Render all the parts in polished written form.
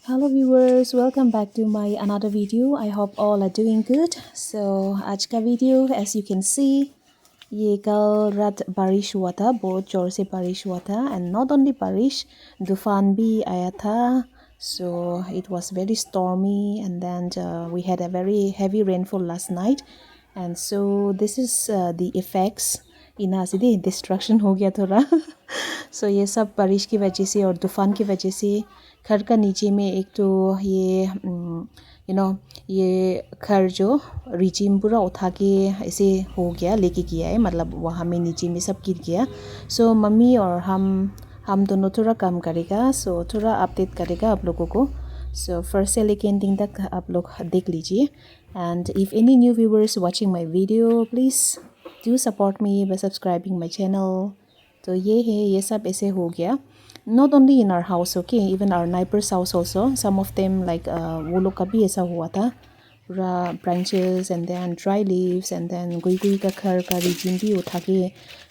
Hello viewers, welcome back to my another video. I hope all are doing good. So आज का video as you can see ये कल रात बारिश हुआ था, बहुत जोर से बारिश हुआ था and not only बारिश तूफान भी आया था. So it was very stormy and then we had a very heavy rainfall last night and so this is the effects. इना सीधे डिस्ट्रक्शन हो गया थोड़ा. So ये सब बारिश की वजह से और तूफान की वजह से घर का नीचे में एक तो ये ये घर जो रिजिम पूरा उठा के ऐसे हो गया लेके किया है, मतलब वहाँ में नीचे में सब गिर गया. सो मम्मी और हम दोनों थोड़ा काम करेगा, सो थोड़ा अपडेट करेगा आप लोगों को. सो फर्स्ट से लेके एंडिंग तक आप लोग देख लीजिए. And if any new viewers watching my video please do support me bye subscribing my channel. तो ये है, ये सब ऐसे हो गया. Not only in our house, okay, even our neighbors' house also. Some of them like वो लोग का भी ऐसा हुआ था, पूरा branches and then dry leaves and then कोई का घर का रिजिम भी उठा के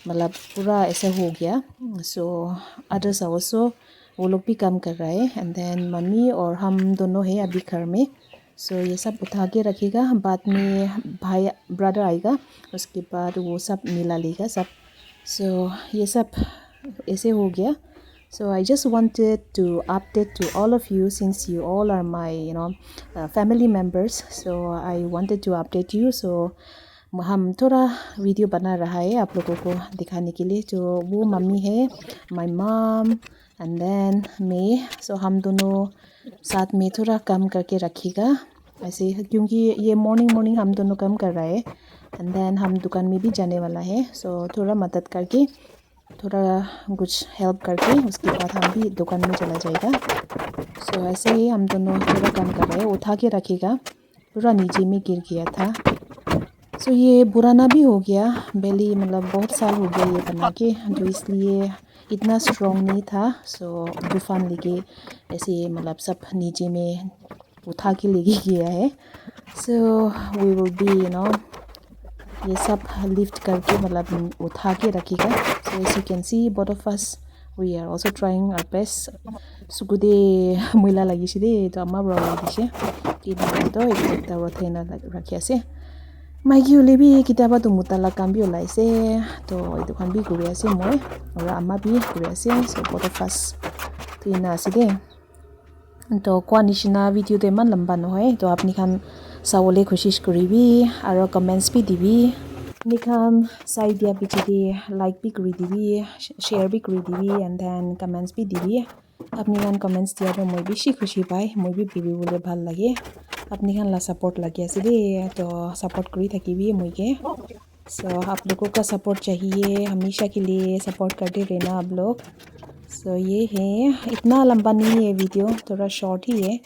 मतलब पूरा ऐसा हो गया. So others also वो लोग भी काम कर रहा है and then मम्मी और हम दोनों है अभी घर में. So ये सब उठा के रखेगा, बाद में भाई ब्रदर आएगा, उसके बाद वो सब मिला लेगा सब. So ये सब ऐसे हो गया. So I just wanted to update to all of you since you all are my family members. So I wanted to update you. So हम थोड़ा वीडियो बना रहा है आप लोगों को दिखाने के लिए. जो वो मम्मी है, my mom and then मैं. So हम दोनों साथ में थोड़ा काम करके रखिएगा ऐसे, क्योंकि ये मॉर्निंग हम दोनों काम कर रहा है and then हम दुकान में भी जाने वाला है. So थोड़ा मदद करके, थोड़ा कुछ हेल्प करके उसके बाद हम भी दुकान में चला जाएगा. सो ऐसे ही हम दोनों थोड़ा काम कर रहे हैं. उठा के रखेगा, पूरा नीचे में गिर गया था. सो ये पुराना भी हो गया बेली, मतलब बहुत साल हो गया ये बना के, जो इसलिए इतना स्ट्रॉन्ग नहीं था. सो तूफान लेके ऐसे मतलब सब नीचे में उठा के लेके गया है. सो वी विल बी ये सब लिफ्ट करके मतलब उठा के रखेगा. So as you can see, both of us we are also trying our best. Sugude muila lagise de to amma bro lagise ki to ekta rothena rakhiase maigi ule bi kitaba tu mutala kam bi olaise to edu khan bi kuri ase moi aru amma bi kuri ase. So both of us to ina ase de to kwa nishina video de man lamba no hoy to apni khan sawole koshish koribi aru comments bi dibi. निखान side दिया पीछे दी like भी करी दीबी, share भी करी दीबी and then comments भी दीबी. अपनी Khan comments दिया तो मैं भी खुशी पाए, मैं भी बीबी बोले भाल लगे. अपनी खान ला सपोर्ट लगे ऐसे दे तो सपोर्ट करी थकी भी मुझे के. सो आप लोगों का सपोर्ट चाहिए, हमेशा के लिए सपोर्ट करते रहना आप लोग. सो ये है, इतना लंबा नहीं है वीडियो, थोड़ा शॉर्ट ही है.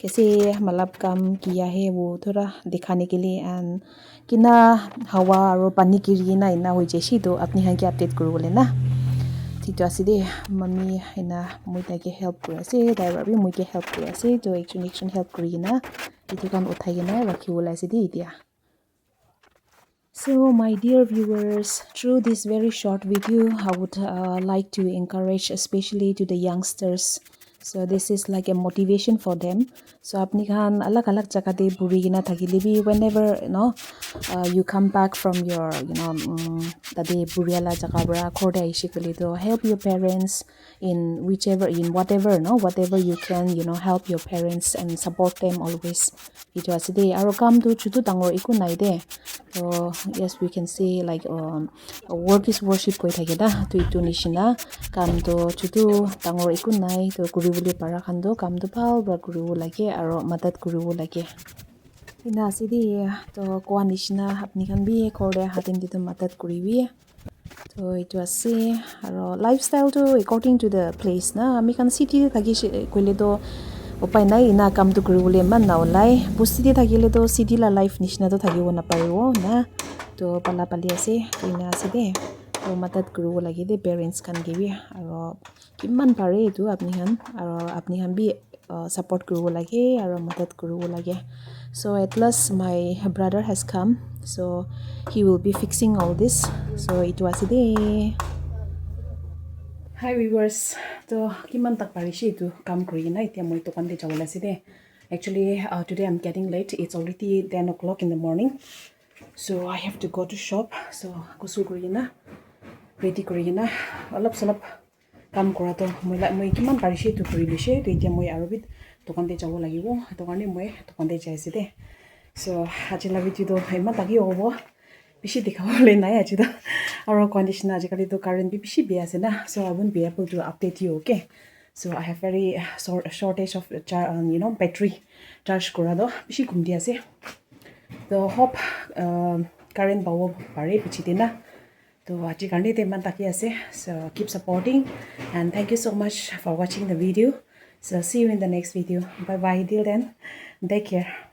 कैसे मतलब काम किया है वो थोड़ा दिखाने के लिए. एंड किना हवा और पानी गिरी ना इना हो जैसी तो अपनी हाँ की अपडेट करो बोले ना. ठीक तो दे मम्मी इना मुझे के हेल्प करे से, ड्राइवर भी मुझे हेल्प करे से, तो एक्शन हेल्प करी ना इतु काम उठाई ना रखी बोला ऐसे दे दिया. So my dear viewers, through this very short video, I would like to encourage especially to the youngsters. So this is like a motivation for them. So apni khan alag jagah de buri gina thakile bi whenever you come back from your tade buriala jagah bra khorde aishi kole to help your parents in whatever you can, help your parents and support them always. Itu aside aro kam tu chutu dangor iku nai de. So yes, we can say like work is worship koi thake da, to itu nishina kam to chutu dangor iku nai to kuribole para khan do kam to bhal bra kuribo lage aro madad kuribo lage. Ina aside to kwa nishina apni khan bi khorde hatin de to madad kuribi. So itu ase aro lifestyle to according to the place na, ami khan city thaki koile to upai nai ina kam to kuribole man na olai. Busti thakile to city la life nishina to thakibo na paribo na, to pala pali ase to ina ase de to madad kuribo lage de parents khan ke bi aro kiman pare etu apni khan bi support kuribo lage aro madad kuribo lage. So at last my brother has come, so he will be fixing all this. So it was a day. Hi viewers, so kiman tak parishi to kam kuri na itia moi tokan de jawala side. Actually, today I'm getting late. It's already 10 o'clock in the morning, so I have to go to shop. So kusu kuri na, ready kuri na. Alap salap kam kora to moi kiman parishi to kuri lishe. To itia moi arobit tokan de jawala gibo. Tokan de moi tokan de jai side. So ajila video do iman taki obo. Bishi dikhawale nai aji da our condition ajikali to current bi bishi be ase na, so I won't be able to update you. Okay, so I have very shortage of battery charge kora do bishi gumdi ase. So hope current bawo pare bichi dina. So aji karne te man taki ase. So keep supporting and thank you so much for watching the video. So see you in the next video. Bye bye till then, take care.